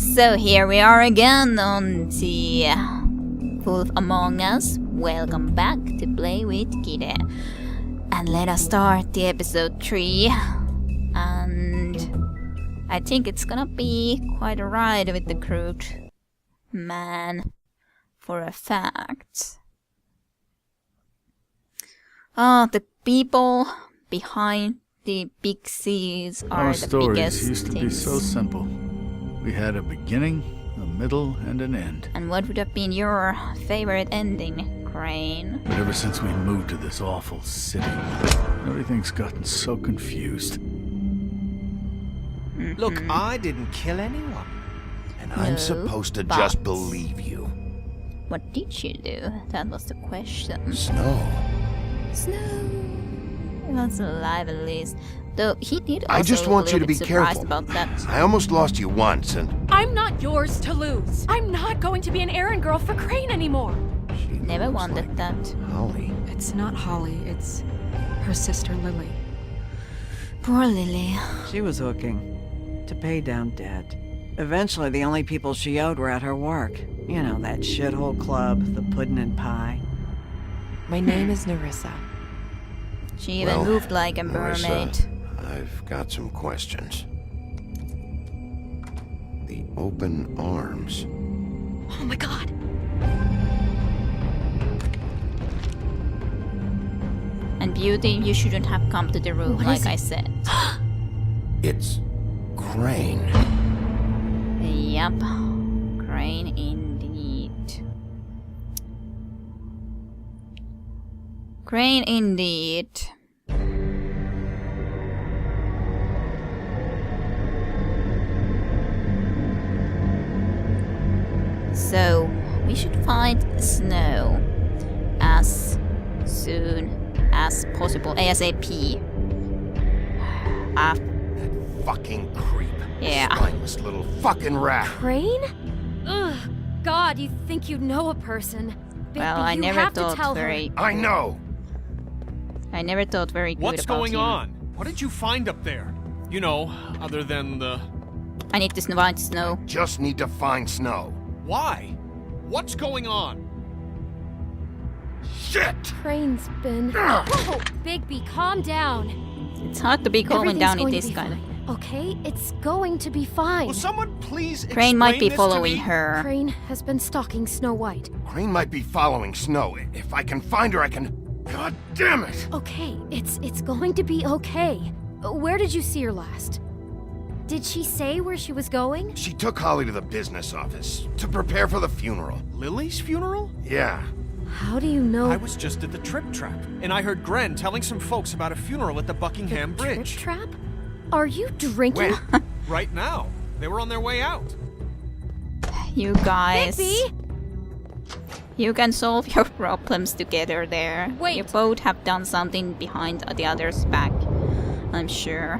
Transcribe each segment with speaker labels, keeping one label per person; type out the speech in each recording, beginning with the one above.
Speaker 1: So here we are again on the Wolf Among Us. Welcome back to Play with Kide. And let us start the episode 3. And I think it's gonna be quite a ride with the Crooked Man for a fact. The people behind the big C's are
Speaker 2: Our
Speaker 1: the
Speaker 2: stories
Speaker 1: biggest
Speaker 2: used to be
Speaker 1: things.
Speaker 2: so simple. We had a beginning, a middle, and an end.
Speaker 1: And what would have been your favorite ending, Crane?
Speaker 2: But ever since we moved to this awful city, everything's gotten so confused.
Speaker 3: Look, I didn't kill anyone.
Speaker 4: And I'm
Speaker 1: No,
Speaker 4: supposed to
Speaker 1: but-
Speaker 4: just believe you.
Speaker 1: What did you do? That was the question.
Speaker 4: Snow.
Speaker 1: Snow. That's alive at least. Though he did also
Speaker 4: I just
Speaker 1: look
Speaker 4: want
Speaker 1: a
Speaker 4: you to
Speaker 1: little
Speaker 4: be
Speaker 1: bit surprised
Speaker 4: careful.
Speaker 1: about that.
Speaker 4: I almost lost you once, and
Speaker 5: I'm not yours to lose. I'm not going to be an errand girl for Crane anymore.
Speaker 4: she
Speaker 1: Never
Speaker 4: looks
Speaker 1: wanted
Speaker 4: like
Speaker 1: that.
Speaker 4: Holly.
Speaker 6: It's not Holly, it's her sister Lily.
Speaker 1: Poor Lily.
Speaker 7: She was hooking to pay down debt. Eventually, the only people she owed were at her work. You know, that shithole club, the Puddin' and Pie.
Speaker 6: My name is Nerissa.
Speaker 1: She even
Speaker 4: Well,
Speaker 1: moved like a
Speaker 4: Marissa,
Speaker 1: mermaid.
Speaker 4: I've got some questions. The open arms.
Speaker 5: Oh my god.
Speaker 1: And Beauty, you shouldn't have come to the room
Speaker 5: What
Speaker 1: like
Speaker 5: is
Speaker 1: I
Speaker 5: it?
Speaker 1: said.
Speaker 4: It's Crane.
Speaker 1: Yup. Crane indeed. Crane indeed. So, we should find Snow as soon as possible. ASAP.
Speaker 4: Fucking creep.
Speaker 1: Yeah.
Speaker 4: Spineless little fucking rat.
Speaker 5: Crane? Ugh. God, you'd think you'd know a person.
Speaker 1: Well,
Speaker 5: But
Speaker 1: I
Speaker 5: you
Speaker 1: never
Speaker 5: have to
Speaker 1: thought
Speaker 5: tell
Speaker 1: very.
Speaker 4: I know.
Speaker 1: I never thought very good
Speaker 3: What's
Speaker 1: about
Speaker 3: going
Speaker 1: him.
Speaker 3: on? What did you find up there? You know, other than the...
Speaker 1: I need to find Snow.
Speaker 4: Just need to find Snow.
Speaker 3: Why? What's going on?
Speaker 4: Shit!
Speaker 5: Crane's been. Whoa, Bigby, calm down.
Speaker 1: It's hard to be calming down in
Speaker 5: Everything's
Speaker 1: this
Speaker 5: going to
Speaker 1: kind
Speaker 5: be
Speaker 1: of.
Speaker 5: fine, okay? It's going to be fine.
Speaker 3: Will someone please
Speaker 1: Crane might be
Speaker 3: explain this to
Speaker 1: following
Speaker 3: me?
Speaker 1: her.
Speaker 5: Crane has been stalking Snow White.
Speaker 4: Crane might be following Snow. If I can find her, I can... God damn it!
Speaker 5: Okay, it's going to be okay. Where did you see her last? Did she say where she was going?
Speaker 4: She took Holly to the business office to prepare for the funeral.
Speaker 3: Lily's funeral?
Speaker 4: Yeah.
Speaker 5: How do you know?
Speaker 3: I was just at the Trip Trap, and I heard Gren telling some folks about a funeral at the Buckingham
Speaker 5: Trip
Speaker 3: Bridge.
Speaker 5: trap? Are you drinking?
Speaker 4: When?
Speaker 3: Right now. They were on their way out.
Speaker 1: You guys.
Speaker 5: Bigby?
Speaker 1: You can solve your problems together there.
Speaker 5: Wait.
Speaker 1: You both have done something behind the other's back. I'm sure.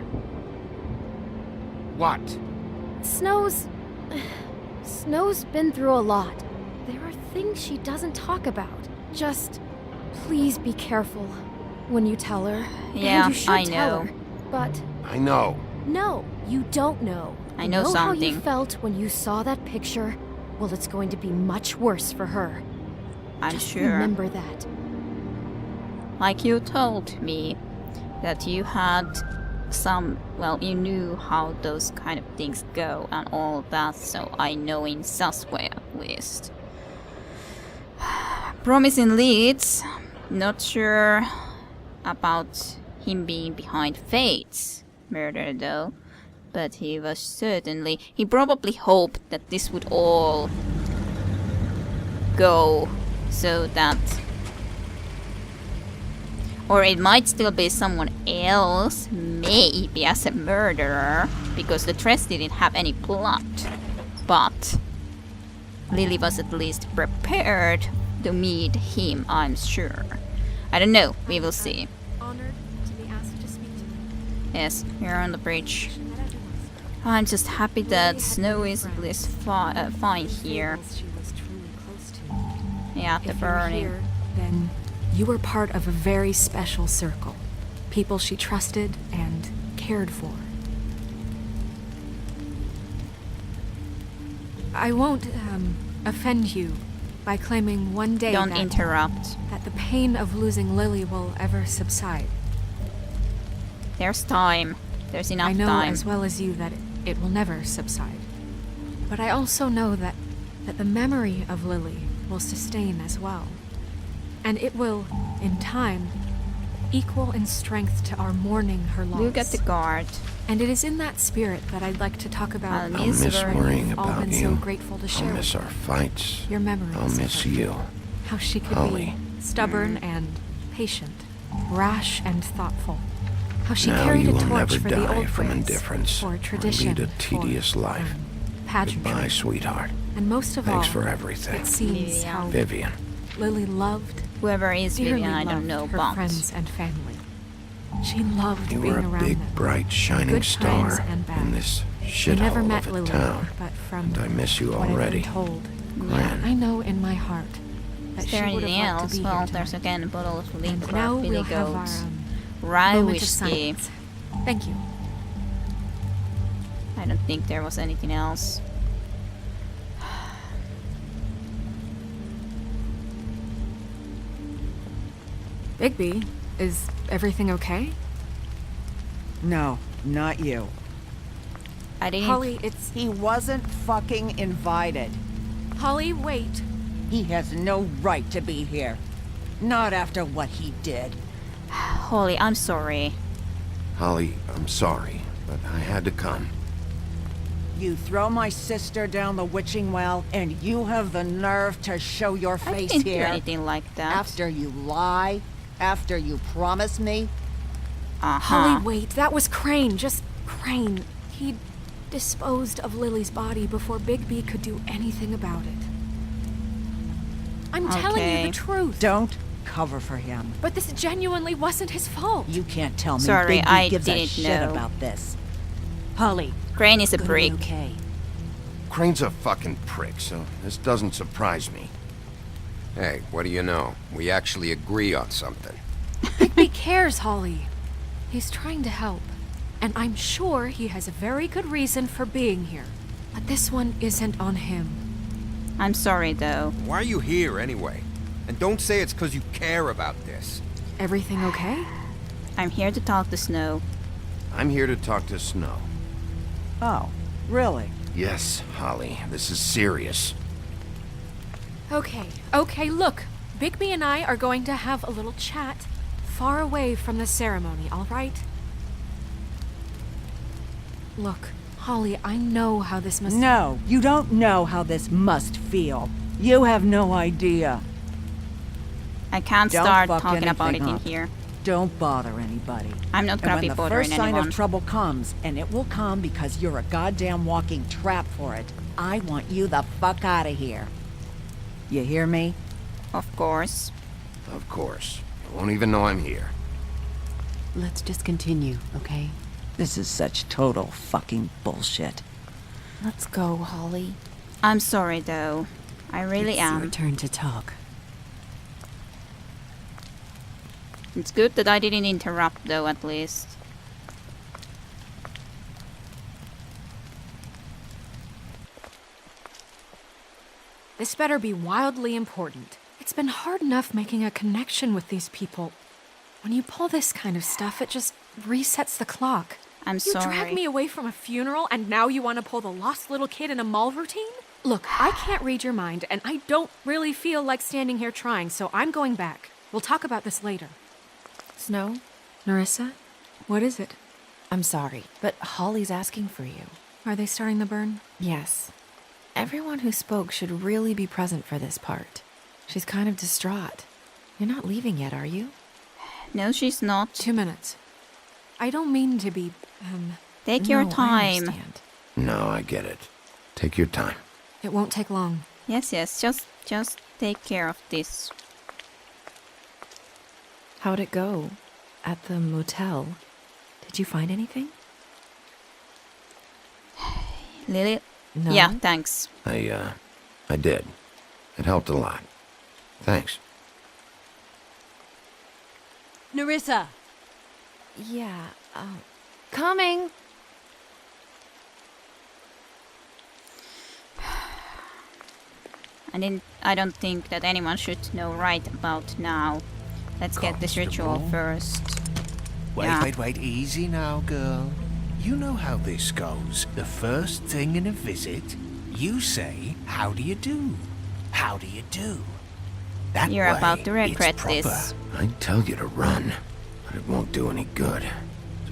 Speaker 4: What?
Speaker 5: Snow's been through a lot. There are things she doesn't talk about. Just please be careful when you tell her.
Speaker 1: Yeah,
Speaker 5: and you should
Speaker 1: I
Speaker 5: tell
Speaker 1: know.
Speaker 5: her. But
Speaker 4: I know.
Speaker 5: no, you don't know.
Speaker 1: I know
Speaker 5: how you
Speaker 1: something.
Speaker 5: felt when you saw that picture? Well, it's going to be much worse for her.
Speaker 1: I'm
Speaker 5: Just
Speaker 1: sure.
Speaker 5: remember that.
Speaker 1: Like you told me that you had some, well, you knew how those kind of things go and all that, so I know in Sasway at least. Promising leads. Not sure about him being behind Fate's murder though, but he was certainly, he probably hoped that this would all go so that, or it might still be someone else, maybe as a murderer, because the Tress didn't have any plot. But Lily was at least prepared to meet him, I'm sure. I don't know, we will see.
Speaker 5: Honored to be asked to speak to you.
Speaker 1: Yes, we're on the bridge. I'm just happy that Snow is at least fine here.
Speaker 6: She was truly close to.
Speaker 1: Yeah, the
Speaker 6: If you're
Speaker 1: burning.
Speaker 6: here, then you were part of a very special circle. People she trusted and cared for. I won't, offend you by claiming one day
Speaker 1: Don't
Speaker 6: that,
Speaker 1: interrupt.
Speaker 6: that the pain of losing Lily will ever subside.
Speaker 1: There's time. There's enough
Speaker 6: I know
Speaker 1: time.
Speaker 6: as well as you that it will never subside. But I also know that the memory of Lily will sustain as well. And it will, in time, equal in strength to our mourning her loss.
Speaker 1: Look at the guard.
Speaker 6: And it is in that spirit that I'd like to talk about
Speaker 1: I'll
Speaker 4: I'll
Speaker 1: miss
Speaker 4: miss
Speaker 1: worrying
Speaker 4: worrying
Speaker 6: you've all
Speaker 4: about
Speaker 6: been
Speaker 4: you.
Speaker 6: so grateful to share
Speaker 4: I'll miss
Speaker 6: with
Speaker 4: our
Speaker 6: me.
Speaker 4: fights.
Speaker 6: Your memories.
Speaker 4: I'll
Speaker 6: of
Speaker 4: miss
Speaker 6: her.
Speaker 4: you.
Speaker 6: How she could
Speaker 4: Holly.
Speaker 6: be stubborn and patient, rash and thoughtful. How she
Speaker 4: Now
Speaker 6: carried
Speaker 4: you
Speaker 6: a
Speaker 4: will
Speaker 6: torch
Speaker 4: never
Speaker 6: for the
Speaker 4: die
Speaker 6: old
Speaker 4: from
Speaker 6: ways,
Speaker 4: indifference
Speaker 6: for
Speaker 4: or
Speaker 6: tradition,
Speaker 4: lead a tedious
Speaker 6: for,
Speaker 4: life.
Speaker 6: pageantry.
Speaker 4: Goodbye, sweetheart.
Speaker 6: And most of
Speaker 4: Thanks
Speaker 6: all,
Speaker 4: for everything.
Speaker 6: it seems
Speaker 1: Yeah.
Speaker 6: how
Speaker 4: Vivian.
Speaker 6: Lily loved,
Speaker 1: Whoever is
Speaker 6: dearly
Speaker 1: Vivian, I
Speaker 6: loved
Speaker 1: don't know,
Speaker 6: her
Speaker 1: but
Speaker 6: friends and family. She loved
Speaker 4: You
Speaker 6: being
Speaker 4: were a
Speaker 6: around
Speaker 4: big,
Speaker 6: them.
Speaker 4: bright, shining
Speaker 6: Good times
Speaker 4: star
Speaker 6: and bad.
Speaker 4: in this
Speaker 6: I
Speaker 4: shithole
Speaker 6: never met
Speaker 4: of a
Speaker 6: Lily,
Speaker 4: town.
Speaker 6: but from
Speaker 4: And I miss you
Speaker 6: what I've
Speaker 4: already.
Speaker 6: been told,
Speaker 4: Gran.
Speaker 6: I know in my heart that
Speaker 1: is
Speaker 6: she
Speaker 1: there
Speaker 6: would have
Speaker 1: anything
Speaker 6: liked
Speaker 1: else?
Speaker 6: to be
Speaker 1: Well,
Speaker 6: here
Speaker 1: there's
Speaker 6: tonight.
Speaker 1: again a bottle of
Speaker 6: And
Speaker 1: liquor,
Speaker 6: now
Speaker 1: Billy
Speaker 6: we'll have our
Speaker 1: Goats.
Speaker 6: moment of
Speaker 1: Whiskey.
Speaker 6: silence. Thank you.
Speaker 1: I don't think there was anything else.
Speaker 6: Bigby, is everything okay?
Speaker 7: No, not you.
Speaker 1: I didn't.
Speaker 6: Holly, it's...
Speaker 8: He wasn't fucking invited.
Speaker 6: Holly, wait.
Speaker 8: He has no right to be here. Not after what he did.
Speaker 1: Holly, I'm sorry.
Speaker 4: Holly, I'm sorry, but I had to come.
Speaker 8: You throw my sister down the witching well, and you have the nerve to show your
Speaker 1: I
Speaker 8: face
Speaker 1: didn't do
Speaker 8: here.
Speaker 1: anything like that.
Speaker 8: After you lie, after you promise me.
Speaker 1: Uh-huh.
Speaker 6: Holly, wait. That was Crane. Just Crane. He disposed of Lily's body before Bigby could do anything about it. I'm telling you
Speaker 1: Okay.
Speaker 6: the truth.
Speaker 8: Don't cover for him.
Speaker 6: But this genuinely wasn't his fault.
Speaker 8: You can't tell me
Speaker 1: Sorry,
Speaker 8: Bigby
Speaker 1: I
Speaker 8: gives a
Speaker 1: didn't
Speaker 8: shit
Speaker 1: know.
Speaker 8: about this. Holly,
Speaker 1: Crane is a
Speaker 8: gonna be
Speaker 1: brick.
Speaker 8: okay.
Speaker 4: Crane's a fucking prick, so this doesn't surprise me.
Speaker 9: Hey, what do you know? We actually agree on something.
Speaker 6: Bigby cares, Holly. He's trying to help. And I'm sure he has a very good reason for being here. But this one isn't on him.
Speaker 1: I'm sorry, though.
Speaker 9: Why are you here anyway? And don't say it's because you care about this.
Speaker 6: Everything okay?
Speaker 1: I'm here to talk to Snow.
Speaker 4: I'm here to talk to Snow.
Speaker 8: Oh, really?
Speaker 4: Yes, Holly, this is serious.
Speaker 6: Okay, look. Bigby and I are going to have a little chat far away from the ceremony, all right? Look, Holly, I know how this must...
Speaker 8: No, you don't know how this must feel. You have no idea.
Speaker 1: I can't
Speaker 8: Don't
Speaker 1: start
Speaker 8: fuck
Speaker 1: talking about it
Speaker 8: anything
Speaker 1: in
Speaker 8: up.
Speaker 1: here.
Speaker 8: Don't bother anybody.
Speaker 1: I'm not gonna
Speaker 8: And
Speaker 1: be
Speaker 8: when the
Speaker 1: bothering
Speaker 8: first sign
Speaker 1: anyone.
Speaker 8: of trouble comes, and it will come because you're a goddamn walking trap for it, I want you the fuck out of here. You hear me?
Speaker 1: Of course.
Speaker 4: Of course. I won't even know I'm here.
Speaker 10: Let's just continue, okay?
Speaker 8: This is such total fucking bullshit.
Speaker 10: Let's go, Holly.
Speaker 1: I'm sorry, though. I really
Speaker 10: It's
Speaker 1: am.
Speaker 10: your turn to talk.
Speaker 1: It's good that I didn't interrupt, though, at least.
Speaker 6: This better be wildly important. It's been hard enough making a connection with these people. When you pull this kind of stuff, it just resets the clock.
Speaker 1: I'm
Speaker 6: You
Speaker 1: sorry.
Speaker 6: dragged me away from a funeral, and now you want to pull the lost little kid in a mall routine? Look, I can't read your mind, and I don't really feel like standing here trying, so I'm going back. We'll talk about this later.
Speaker 10: Snow,
Speaker 6: Nerissa, what is it?
Speaker 10: I'm sorry, but Holly's asking for you.
Speaker 6: Are they starting the burn?
Speaker 10: Yes. Everyone who spoke should really be present for this part. She's kind of distraught. You're not leaving yet, are you?
Speaker 1: No, she's not.
Speaker 6: 2 minutes. I don't mean to be,
Speaker 1: Take your
Speaker 10: No, I
Speaker 1: time.
Speaker 10: understand.
Speaker 4: No, I get it. Take your time.
Speaker 6: It won't take long.
Speaker 1: Yes, just take care of this.
Speaker 10: How'd it go? At the motel? Did you find anything?
Speaker 1: Lily?
Speaker 10: No?
Speaker 1: Yeah, thanks.
Speaker 4: I did. It helped a lot. Thanks.
Speaker 10: Nerissa! Yeah, coming!
Speaker 1: I don't think that anyone should know right about now. Let's get this ritual first.
Speaker 11: Wait, easy now, girl. You know how this goes. The first thing in a visit, you say, how do you do? How do you do? That
Speaker 1: You're
Speaker 11: way,
Speaker 1: about to regret
Speaker 11: it's proper.
Speaker 1: this.
Speaker 4: I'd tell you to run, but it won't do any good.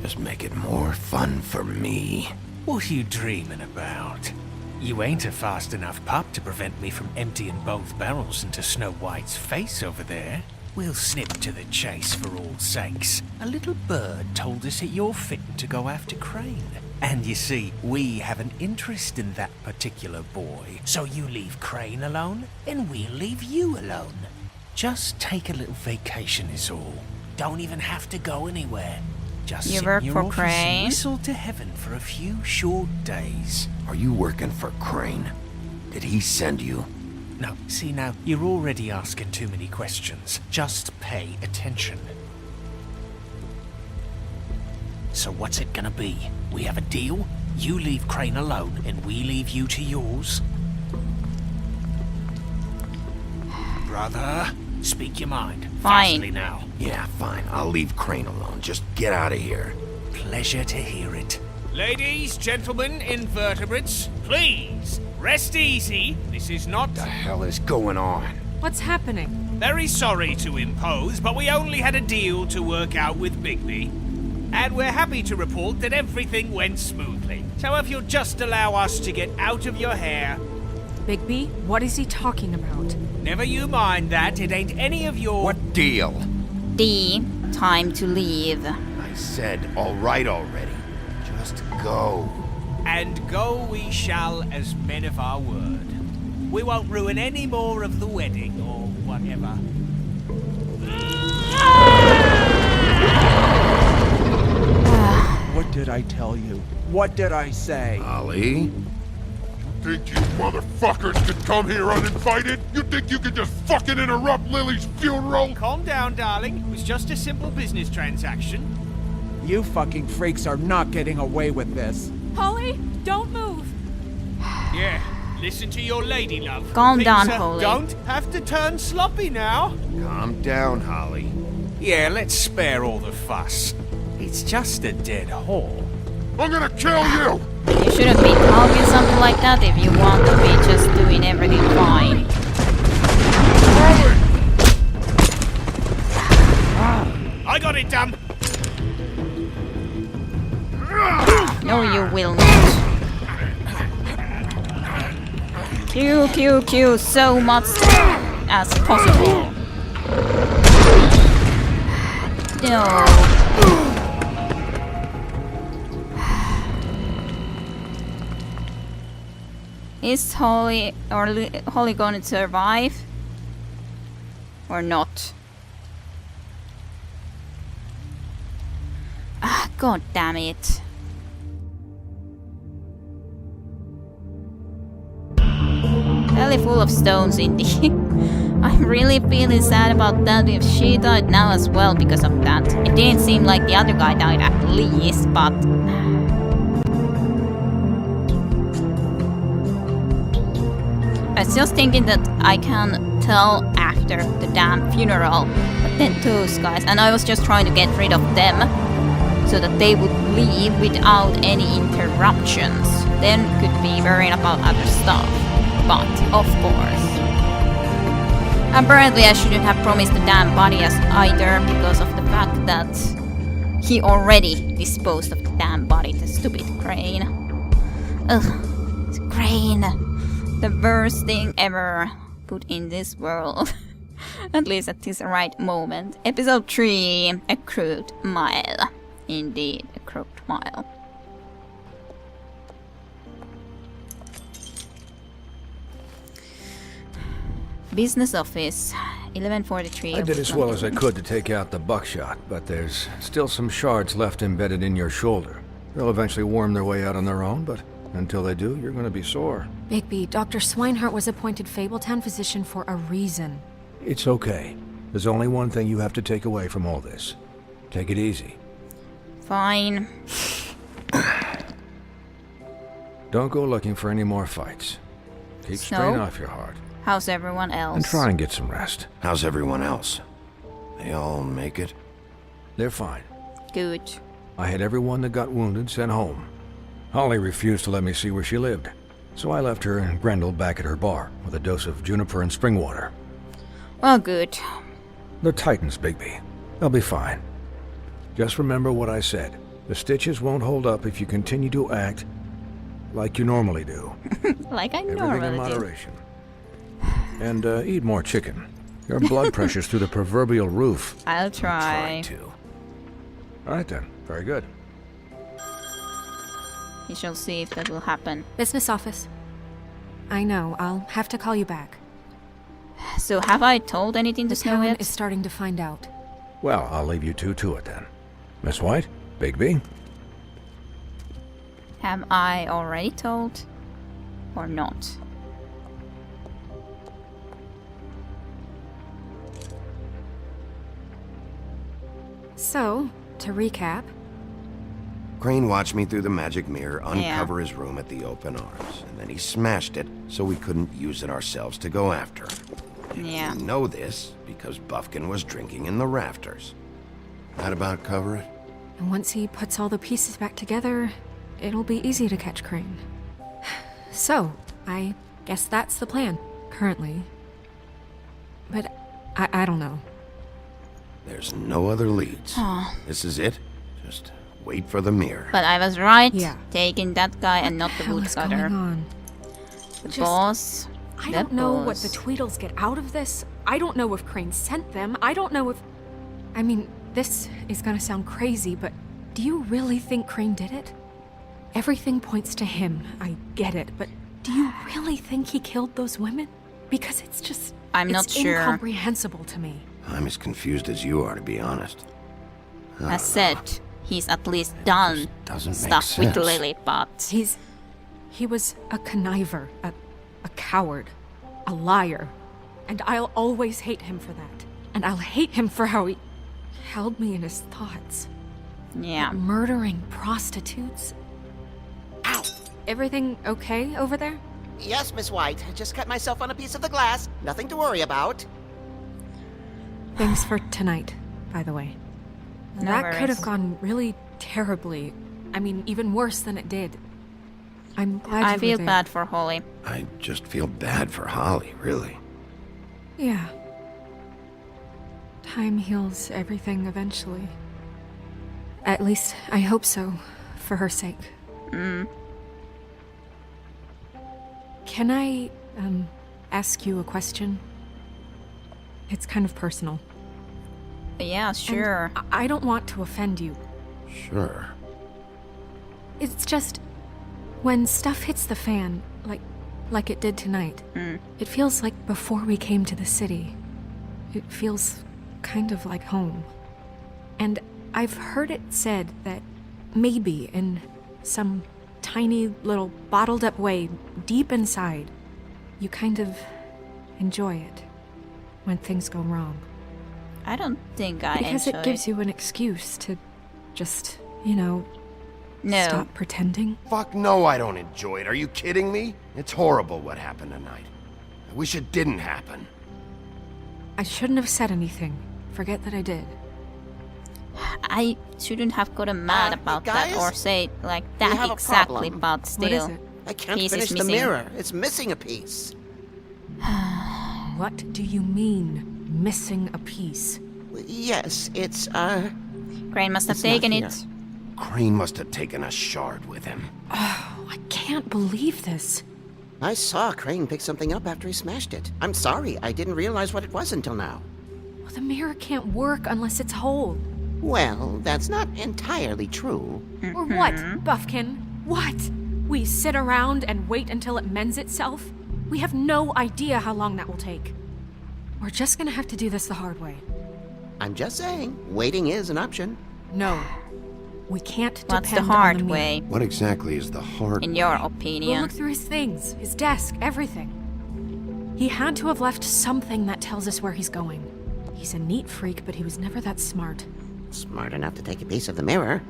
Speaker 4: Just make it more fun for me.
Speaker 11: What are you dreaming about? You ain't a fast enough pup to prevent me from emptying both barrels into Snow White's face over there. We'll snip to the chase for all sakes. A little bird told us that you're fitting to go after Crane. And you see, we have an interest in that particular boy. So you leave Crane alone, and we'll leave you alone. Just take a little vacation is all. Don't even have to go anywhere. Just
Speaker 1: You
Speaker 11: sit
Speaker 1: work
Speaker 11: in your
Speaker 1: for
Speaker 11: office
Speaker 1: Crane?
Speaker 11: and whistle to heaven for a few short days.
Speaker 4: Are you working for Crane? Did he send you?
Speaker 11: No, see now, you're already asking too many questions. Just pay attention. So what's it gonna be? We have a deal? You leave Crane alone, and we leave you to yours? Brother, speak your mind.
Speaker 1: Fine.
Speaker 11: Fastly now.
Speaker 4: Yeah, fine. I'll leave Crane alone. Just get out of here.
Speaker 11: Pleasure to hear it.
Speaker 3: Ladies, gentlemen, invertebrates, please, rest easy. This is not...
Speaker 4: The hell is going on?
Speaker 6: What's happening?
Speaker 3: Very sorry to impose, but we only had a deal to work out with Bigby. And we're happy to report that everything went smoothly. So if you'll just allow us to get out of your hair...
Speaker 6: Bigby, what is he talking about?
Speaker 3: Never you mind that, it ain't any of your...
Speaker 4: What deal?
Speaker 1: D. Time to leave.
Speaker 4: I said all right already. Just go.
Speaker 3: And go we shall as men of our word. We won't ruin any more of the wedding or whatever.
Speaker 12: What did I tell you? What did I say?
Speaker 4: Ollie?
Speaker 13: Think you motherfuckers could come here uninvited? You think you could just fucking interrupt Lily's funeral?
Speaker 3: Calm down, darling. It was just a simple business transaction.
Speaker 12: You fucking freaks are not getting away with this.
Speaker 6: Holly, don't move!
Speaker 3: Yeah, listen to your lady, love.
Speaker 1: Calm down,
Speaker 3: Things,
Speaker 1: Holly.
Speaker 3: Don't have to turn sloppy now.
Speaker 4: Calm down, Holly.
Speaker 11: Yeah, let's spare all the fuss. It's just a dead whore.
Speaker 13: I'm gonna kill you!
Speaker 1: You shouldn't be talking something like that if you want to be just doing everything fine.
Speaker 3: I got it done.
Speaker 1: No, you will not. Q so much as possible. No. Is Holly Holly gonna survive or not? Ah, god damn it. Belly full of stones indeed. I'm really feeling sad about that if she died now as well because of that. It didn't seem like the other guy died at least, but... I was just thinking that I can tell after the damn funeral, but then those guys, and I was just trying to get rid of them so that they would leave without any interruptions. Then could be worrying about other stuff. But, of course. Apparently I shouldn't have promised the damn body as either because of the fact that he already disposed of the damn body, the stupid Crane. Ugh, Crane. The worst thing ever put in this world. At least at this right moment. Episode 3, A Crooked Mile. Indeed, A Crooked Mile. Business office, 1143.
Speaker 14: I did as well as I could to take out the buckshot, but there's still some shards left embedded in your shoulder. They'll eventually worm their way out on their own, but until they do, you're gonna be sore.
Speaker 6: Bigby, Dr. Swinehart was appointed Fabletown physician for a reason.
Speaker 14: It's okay. There's only one thing you have to take away from all this. Take it easy.
Speaker 1: Fine.
Speaker 14: Don't go looking for any more fights. Keep
Speaker 1: Snow?
Speaker 14: strain off your heart.
Speaker 1: How's everyone else?
Speaker 14: And try and get some rest.
Speaker 4: How's everyone else? They all make it?
Speaker 14: They're fine.
Speaker 1: Good.
Speaker 14: I had everyone that got wounded sent home. Holly refused to let me see where she lived, so I left her and Grendel back at her bar with a dose of juniper and spring water.
Speaker 1: Well, good.
Speaker 14: They're Titans, Bigby. They'll be fine. Just remember what I said. The stitches won't hold up if you continue to act like you normally do.
Speaker 1: Like I
Speaker 14: Everything in
Speaker 1: normally do.
Speaker 14: moderation. And eat more chicken. Your blood pressure's through the proverbial roof.
Speaker 1: I'll try.
Speaker 14: All right then. Very good.
Speaker 1: We shall see if that will happen.
Speaker 6: Business office. I know, I'll have to call you back.
Speaker 1: So have I told anything to
Speaker 6: The
Speaker 1: Snow
Speaker 6: town
Speaker 1: yet?
Speaker 6: is starting to find out.
Speaker 14: Well, I'll leave you two to it then. Miss White, Bigby.
Speaker 1: Have I already told? Or not?
Speaker 6: So, to recap,
Speaker 4: Crane watched me through the magic mirror uncover his room at the open arms, and then he smashed it so we couldn't use it ourselves to go after him.
Speaker 1: Yeah.
Speaker 4: You know this because Buffkin was drinking in the rafters. That about cover it?
Speaker 6: and once he puts all the pieces back together, it'll be easy to catch Crane. So, I guess that's the plan, currently. But I don't know.
Speaker 4: There's no other leads.
Speaker 1: Aw.
Speaker 4: This is it. Just wait for the mirror.
Speaker 1: But I was right.
Speaker 6: Yeah.
Speaker 1: Taking that guy and not the
Speaker 6: What the hell is
Speaker 1: woodcutter.
Speaker 6: going on?
Speaker 1: The
Speaker 6: Just-
Speaker 1: boss.
Speaker 6: I
Speaker 1: that
Speaker 6: don't know what
Speaker 1: boss.
Speaker 6: the Tweedles get out of this. I don't know if Crane sent them. I don't know if... I mean, this is gonna sound crazy, but do you really think Crane did it? Everything points to him. I get it, but do you really think he killed those women? Because it's just...
Speaker 1: I'm not
Speaker 6: it's
Speaker 1: sure.
Speaker 6: incomprehensible to me.
Speaker 4: I'm as confused as you are, to be honest. I
Speaker 1: As
Speaker 4: don't
Speaker 1: said, he's at least done
Speaker 4: doesn't make
Speaker 1: stuff with
Speaker 4: sense.
Speaker 1: Lily, but
Speaker 6: He was a conniver, a coward, a liar. And I'll always hate him for that. And I'll hate him for how he held me in his thoughts.
Speaker 1: yeah.
Speaker 6: Murdering prostitutes.
Speaker 15: Ow!
Speaker 6: Everything okay over there?
Speaker 15: Yes, Miss White. I just cut myself on a piece of the glass. Nothing to worry about.
Speaker 6: Thanks for tonight, by the way.
Speaker 1: No
Speaker 6: That could
Speaker 1: worries.
Speaker 6: have gone really terribly. I mean, even worse than it did. I'm glad
Speaker 1: I
Speaker 6: you
Speaker 1: feel
Speaker 6: were there.
Speaker 1: bad for Holly.
Speaker 4: I just feel bad for Holly, really.
Speaker 6: Yeah. Time heals everything eventually. At least, I hope so, for her sake. Can I, ask you a question? It's kind of personal.
Speaker 1: Yeah, sure.
Speaker 6: And I don't want to offend you.
Speaker 4: Sure.
Speaker 6: It's just, when stuff hits the fan, like it did tonight, it feels like before we came to the city. It feels kind of like home. And I've heard it said that maybe in some tiny little bottled up way deep inside, you kind of enjoy it when things go wrong.
Speaker 1: I don't think I
Speaker 6: Because
Speaker 1: enjoy
Speaker 6: it gives you an excuse to just, you know,
Speaker 1: No.
Speaker 6: stop pretending.
Speaker 4: Fuck no, I don't enjoy it. Are you kidding me? It's horrible what happened tonight. I wish it didn't happen.
Speaker 6: I shouldn't have said anything. Forget that I did.
Speaker 1: I shouldn't have gotten mad about that
Speaker 15: guys?
Speaker 1: or say like
Speaker 15: We
Speaker 1: that
Speaker 15: have a
Speaker 1: exactly,
Speaker 15: problem.
Speaker 1: but still.
Speaker 6: What is it?
Speaker 15: I can't
Speaker 1: Piece is
Speaker 15: finish the
Speaker 1: missing.
Speaker 15: mirror. It's missing a piece.
Speaker 6: What do you mean, missing a piece?
Speaker 15: Yes, it's,
Speaker 1: Crane must have
Speaker 15: It's not
Speaker 1: taken
Speaker 15: here.
Speaker 1: it.
Speaker 4: Crane must have taken a shard with him.
Speaker 6: I can't believe this.
Speaker 15: I saw Crane pick something up after he smashed it. I'm sorry, I didn't realize what it was until now.
Speaker 6: Well, the mirror can't work unless it's whole.
Speaker 15: Well, that's not entirely true.
Speaker 6: Or what, Buffkin? What? We sit around and wait until it mends itself? We have no idea how long that will take. We're just gonna have to do this the hard way.
Speaker 15: I'm just saying, waiting is an option.
Speaker 6: No. We can't
Speaker 1: What's the
Speaker 6: depend
Speaker 1: hard
Speaker 6: on the mirror.
Speaker 1: way,
Speaker 4: What exactly is the hard
Speaker 1: in your
Speaker 6: We'll
Speaker 1: opinion?
Speaker 6: look through his things, his desk, everything. He had to have left something that tells us where he's going. He's a neat freak, but he was never that smart.
Speaker 15: Smart enough to take a piece of the mirror.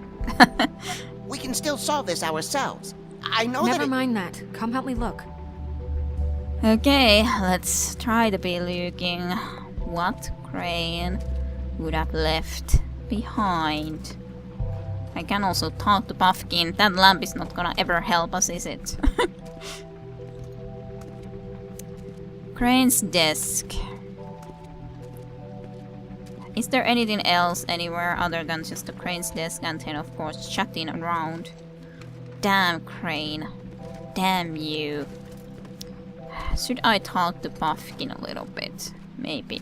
Speaker 15: We can still solve this ourselves. I know
Speaker 6: Never
Speaker 15: that
Speaker 6: mind that. Come help me look.
Speaker 1: Okay, let's try to be looking. What Crane would have left behind? I can also talk to Puffkin. That lamp is not gonna ever help us, is it? Crane's desk. Is there anything else anywhere other than just the Crane's desk and then of course chatting around? Damn Crane. Damn you. Should I talk to Puffkin a little bit? Maybe.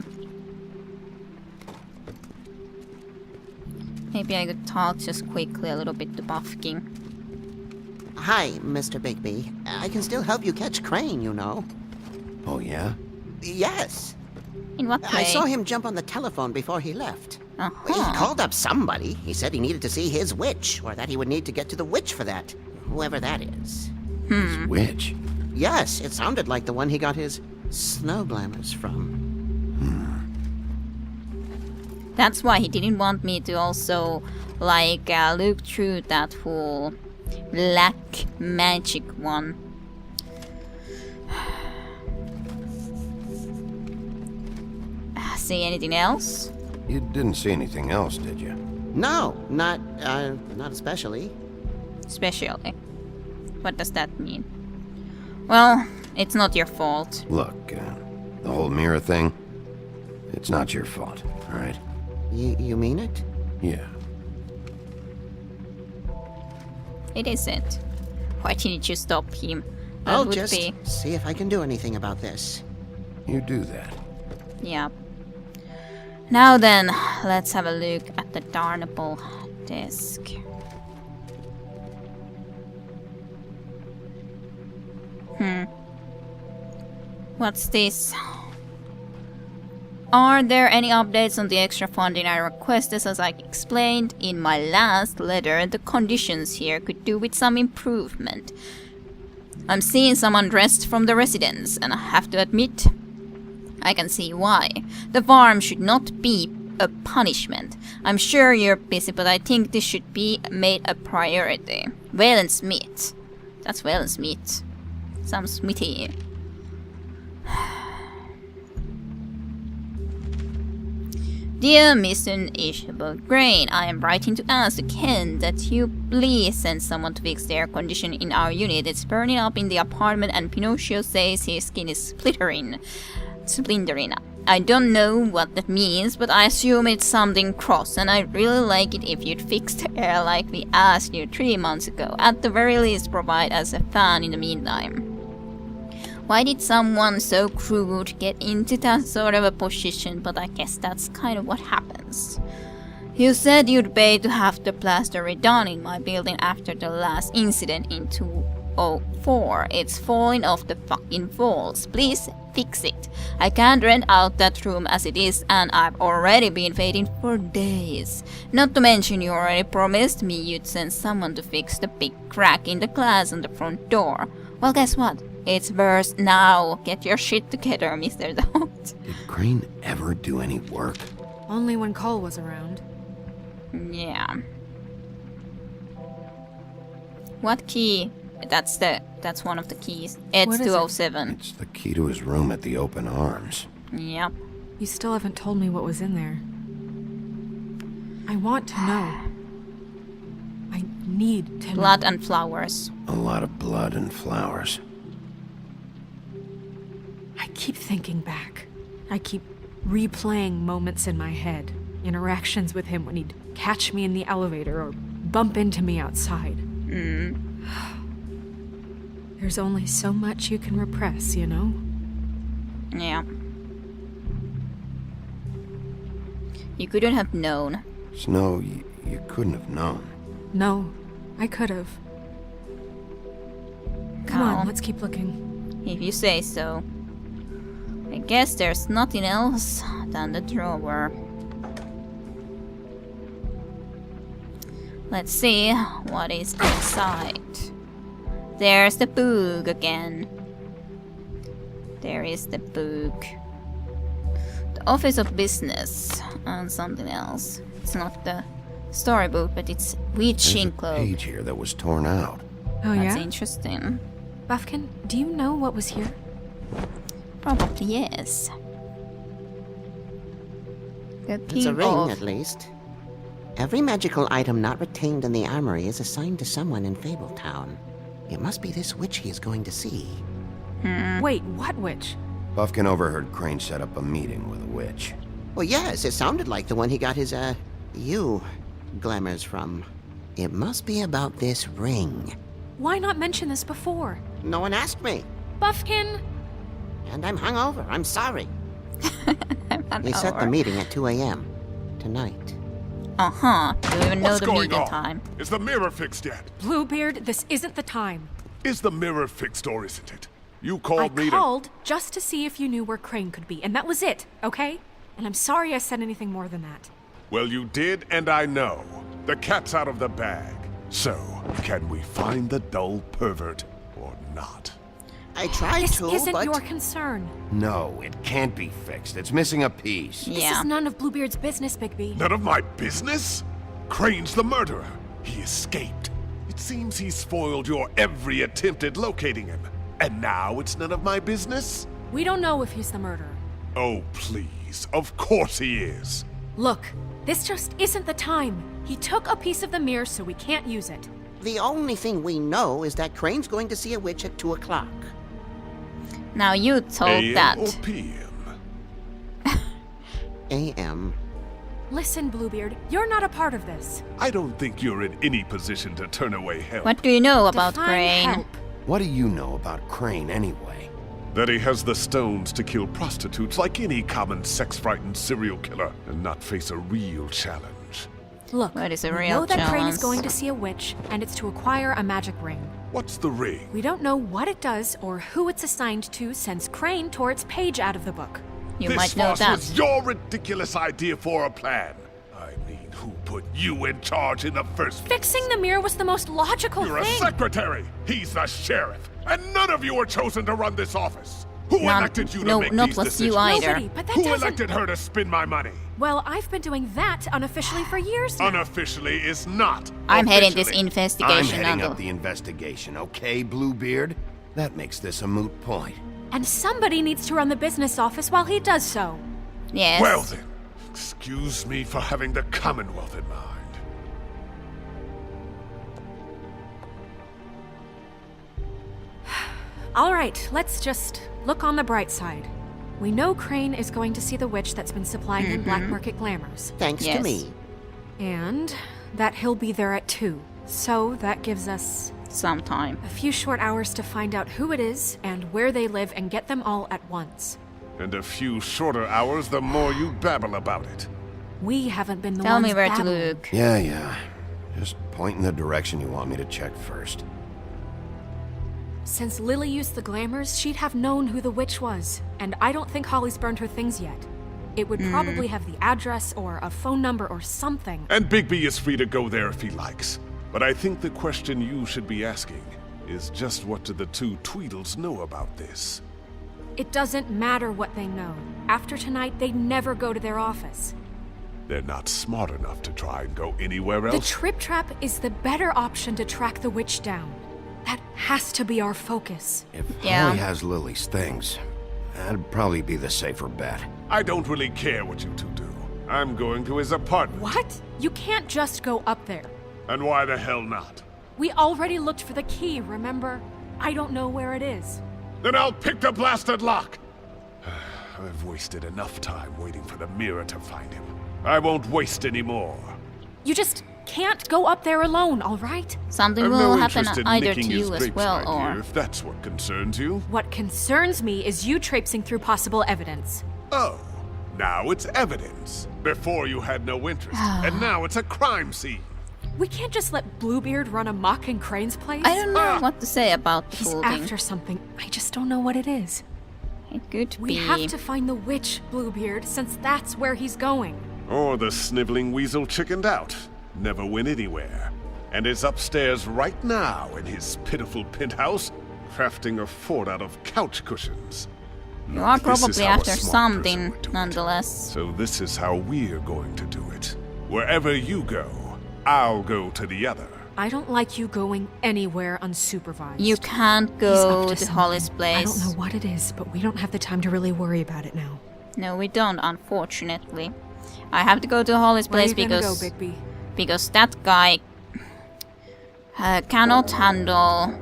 Speaker 1: Maybe I could talk just quickly a little bit to Puffkin.
Speaker 15: Hi, Mr. Bigby. I can still help you catch Crane, you know.
Speaker 4: Oh, yeah?
Speaker 15: Yes.
Speaker 1: In what way?
Speaker 15: I saw him jump on the telephone before he left. He called up somebody. He said he needed to see his witch, or that he would need to get to the witch for that. Whoever that is.
Speaker 4: His witch?
Speaker 15: Yes, it sounded like the one he got his snow glamours from.
Speaker 1: That's why he didn't want me to also, like, look through that whole black magic one. See anything else?
Speaker 4: You didn't see anything else, did you?
Speaker 15: No, not especially.
Speaker 1: Especially? What does that mean? Well, it's not your fault.
Speaker 4: Look, the whole mirror thing, it's not your fault, alright?
Speaker 15: You mean it?
Speaker 4: Yeah.
Speaker 1: It isn't. Why didn't you stop him? That
Speaker 15: I'll
Speaker 1: would
Speaker 15: just
Speaker 1: be...
Speaker 15: see if I can do anything about this.
Speaker 4: You do that.
Speaker 1: Yeah. Now then, let's have a look at the Darnable desk. What's this? Are there any updates on the extra funding I requested? As I explained in my last letter, the conditions here could do with some improvement. I'm seeing some unrest from the residents, and I have to admit, I can see why. The farm should not be a punishment. I'm sure you're busy, but I think this should be made a priority. Waylon's meat. That's Waylon's meat. Some smithy. Dear Mr. Ishbel Grain, I am writing to ask Ken that you please send someone to fix the air condition in our unit. It's burning up in the apartment and Pinocchio says his skin is splintering. I don't know what that means, but I assume it's something cross, and I'd really like it if you'd fix the air like we asked you 3 months ago. At the very least, provide us a fan in the meantime. Why did someone so crude get into that sort of a position? But I guess that's kind of what happens. You said you'd pay to have the plaster redone in my building after the last incident in 2004. It's falling off the fucking walls. Please fix it. I can't rent out that room as it is, and I've already been waiting for days. Not to mention you already promised me you'd send someone to fix the big crack in the glass on the front door. Well, guess what? It's worse now. Get your shit together, Mr. Dot.
Speaker 4: Did Crane ever do any work?
Speaker 6: Only when Cole was around.
Speaker 1: Yeah. What key? That's one of the keys. It's 207.
Speaker 4: It's the key to his room at the Open Arms.
Speaker 1: Yep.
Speaker 6: You still haven't told me what was in there. I want to know. I need to know.
Speaker 1: Blood and flowers.
Speaker 4: A lot of blood and flowers.
Speaker 6: I keep thinking back. I keep replaying moments in my head. Interactions with him when he'd catch me in the elevator or bump into me outside. There's only so much you can repress, you know?
Speaker 1: Yeah. You couldn't have known.
Speaker 4: Snow, you couldn't have known.
Speaker 6: No, I could have. Come on, let's keep looking.
Speaker 1: If you say so. I guess there's nothing else than the drawer. Let's see what is inside. There's the book again. There is the book. The Office of Business and something else. It's not the storybook, but it's Witching Cloak.
Speaker 4: There's a page here that was torn out.
Speaker 6: Oh,
Speaker 1: That's
Speaker 6: yeah?
Speaker 1: interesting.
Speaker 6: Buffkin, do you know what was here?
Speaker 1: Probably yes. The
Speaker 15: It's a
Speaker 1: king
Speaker 15: ring,
Speaker 1: of...
Speaker 15: at least. Every magical item not retained in the armory is assigned to someone in Fabletown. It must be this witch he is going to see.
Speaker 6: Wait, what witch?
Speaker 4: Buffkin overheard Crane set up a meeting with a witch.
Speaker 15: Well, yes, it sounded like the one he got his, glamours from. It must be about this ring.
Speaker 6: Why not mention this before?
Speaker 15: No one asked me.
Speaker 6: Buffkin!
Speaker 15: And I'm hungover. I'm sorry. He set the meeting at 2 a.m. tonight.
Speaker 1: Uh-huh. Do you even know
Speaker 13: What's
Speaker 1: the
Speaker 13: going
Speaker 1: meeting
Speaker 13: on?
Speaker 1: time?
Speaker 13: Is the mirror fixed yet?
Speaker 6: Bluebeard, this isn't the time.
Speaker 13: Is the mirror fixed or isn't it? You called me
Speaker 6: I called just to see if you knew where Crane could be, and that was it, okay? And I'm sorry I said anything more than that.
Speaker 13: Well, you did, and I know. The cat's out of the bag. So, can we find the dull pervert or not?
Speaker 15: I tried
Speaker 6: This
Speaker 15: to,
Speaker 6: isn't
Speaker 15: but...
Speaker 6: your concern.
Speaker 4: No, it can't be fixed. It's missing a piece.
Speaker 6: This is none of Bluebeard's business, Bigby.
Speaker 13: None of my business? Crane's the murderer. He escaped. It seems he spoiled your every attempt at locating him. And now it's none of my business?
Speaker 6: We don't know if he's the murderer.
Speaker 13: Oh, please. Of course he is.
Speaker 6: Look, this just isn't the time. He took a piece of the mirror, so we can't use it.
Speaker 15: The only thing we know is that Crane's going to see a witch at 2 o'clock.
Speaker 1: Now you told
Speaker 13: AM
Speaker 1: that.
Speaker 13: or PM?
Speaker 15: A.M.
Speaker 6: Listen, Bluebeard, you're not a part of this.
Speaker 13: I don't think you're in any position to turn away help.
Speaker 1: What do you know about
Speaker 6: Define
Speaker 1: Crane?
Speaker 6: help.
Speaker 4: What do you know about Crane anyway?
Speaker 13: That he has the stones to kill prostitutes like any common sex-frightened serial killer and not face a real challenge.
Speaker 6: Look,
Speaker 1: What is a
Speaker 6: we
Speaker 1: real
Speaker 6: know that Crane is
Speaker 1: challenge?
Speaker 6: going to see a witch, and it's to acquire a magic ring.
Speaker 13: What's the ring?
Speaker 6: We don't know what it does or who it's assigned to since Crane tore its page out of the book.
Speaker 1: You
Speaker 13: This
Speaker 1: might know
Speaker 13: farce
Speaker 1: that.
Speaker 13: was your ridiculous idea for a plan. I mean, who put you in charge in the first place?
Speaker 6: Fixing the mirror was the most logical
Speaker 13: You're a
Speaker 6: thing.
Speaker 13: secretary. He's the sheriff. And none of you were chosen to run this office. Who
Speaker 1: None-
Speaker 13: elected you to
Speaker 1: no,
Speaker 13: make
Speaker 1: not
Speaker 13: these
Speaker 1: was
Speaker 13: decisions?
Speaker 1: you either.
Speaker 6: Nobody, but that
Speaker 13: Who
Speaker 6: doesn't...
Speaker 13: elected her to spend my money?
Speaker 6: Well, I've been doing that unofficially for years now.
Speaker 13: Unofficially is not.
Speaker 1: I'm heading this
Speaker 13: officially.
Speaker 4: I'm
Speaker 1: investigation.
Speaker 4: heading
Speaker 1: Uncle.
Speaker 4: up the investigation, okay, Bluebeard? That makes this a moot point.
Speaker 6: And somebody needs to run the business office while he does so.
Speaker 1: Yes.
Speaker 13: Well then, excuse me for having the Commonwealth in mind.
Speaker 6: All right, let's just look on the bright side. We know Crane is going to see the witch that's been supplying him black market glamours.
Speaker 15: Thanks to
Speaker 1: Yes.
Speaker 15: me.
Speaker 6: And that he'll be there at 2. So that gives us
Speaker 1: Sometime.
Speaker 6: a few short hours to find out who it is and where they live and get them all at once.
Speaker 13: And a few shorter hours, the more you babble about it.
Speaker 6: We haven't been the
Speaker 1: Tell
Speaker 6: ones
Speaker 1: me where to
Speaker 6: babbling.
Speaker 1: look.
Speaker 4: Yeah. Just point in the direction you want me to check first.
Speaker 6: Since Lily used the glamours, she'd have known who the witch was, and I don't think Holly's burned her things yet. It would probably have the address or a phone number or something.
Speaker 13: And Bigby is free to go there if he likes. But I think the question you should be asking is just what do the two Tweedles know about this?
Speaker 6: It doesn't matter what they know. After tonight, they'd never go to their office.
Speaker 13: They're not smart enough to try and go anywhere
Speaker 6: The
Speaker 13: else.
Speaker 6: Trip Trap is the better option to track the witch down. That has to be our focus.
Speaker 4: If
Speaker 1: Yeah.
Speaker 4: Holly has Lily's things, that'd probably be the safer bet.
Speaker 13: I don't really care what you two do. I'm going to his apartment.
Speaker 6: What? You can't just go up there.
Speaker 13: And why the hell not?
Speaker 6: We already looked for the key, remember? I don't know where it is.
Speaker 13: Then I'll pick the blasted lock! I've wasted enough time waiting for the mirror to find him. I won't waste any more.
Speaker 6: You just can't go up there alone, all right?
Speaker 1: Something
Speaker 13: I've
Speaker 1: will
Speaker 13: no
Speaker 1: happen
Speaker 13: interest in
Speaker 1: either to
Speaker 13: nicking his
Speaker 1: you as
Speaker 13: grapes,
Speaker 1: well,
Speaker 13: my dear,
Speaker 1: or...
Speaker 13: if that's what concerns you.
Speaker 6: What concerns me is you traipsing through possible evidence.
Speaker 13: Oh, now it's evidence. Before you had no interest, and now it's a crime scene.
Speaker 6: We can't just let Bluebeard run amok in Crane's place.
Speaker 1: I don't know what to say about
Speaker 6: He's
Speaker 1: folding.
Speaker 6: after something. I just don't know what it is.
Speaker 1: It could
Speaker 6: We
Speaker 1: be.
Speaker 6: have to find the witch, Bluebeard, since that's where he's going.
Speaker 13: Or the sniveling weasel chickened out. Never went anywhere. And is upstairs right now in his pitiful penthouse, crafting a fort out of couch cushions.
Speaker 1: You are
Speaker 13: This is
Speaker 1: probably
Speaker 13: how a
Speaker 1: after
Speaker 13: smart
Speaker 1: something,
Speaker 13: person would do it.
Speaker 1: nonetheless.
Speaker 13: So this is how we're going to do it. Wherever you go, I'll go to the other.
Speaker 6: I don't like you going anywhere unsupervised.
Speaker 1: You can't
Speaker 6: He's
Speaker 1: go
Speaker 6: up to
Speaker 1: to
Speaker 6: something.
Speaker 1: Holly's place.
Speaker 6: I don't know what it is, but we don't have the time to really worry about it now.
Speaker 1: No, we don't, unfortunately. I have to go to Holly's place because because that guy cannot handle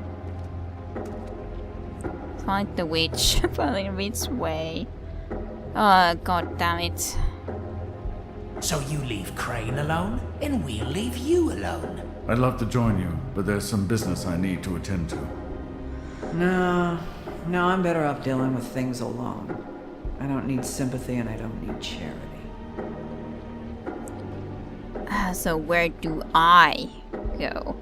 Speaker 1: fight the witch. But in which way? Oh, god damn it.
Speaker 11: So you leave Crane alone, and we'll leave you alone.
Speaker 2: I'd love to join you, but there's some business I need to attend to.
Speaker 7: No, I'm better off dealing with things alone. I don't need sympathy and I don't need charity.
Speaker 1: So where do I go?